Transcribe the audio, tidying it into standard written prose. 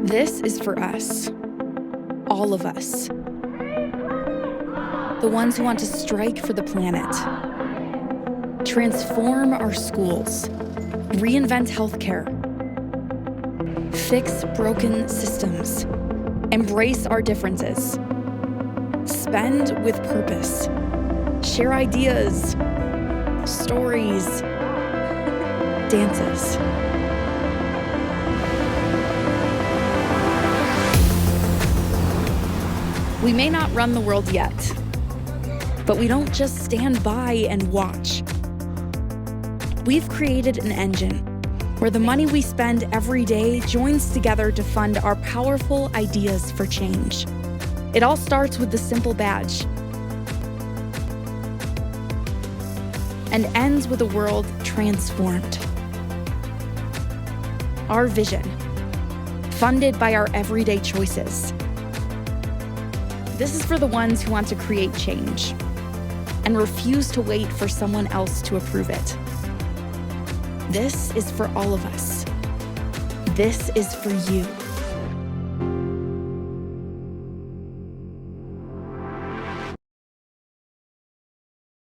This is for us. All of us. The ones who want to strike for the planet. Transform our schools. Reinvent healthcare. Fix broken systems. Embrace our differences. Spend with purpose. Share ideas, stories, dances. We may not run the world yet, but we don't just stand by and watch. We've created an engine where the money we spend every day joins together to fund our powerful ideas for change. It all starts with the simple badge and ends with a world transformed. Our vision, funded by our everyday choices. This is for the ones who want to create change and refuse to wait for someone else to approve it. This is for all of us. This is for you.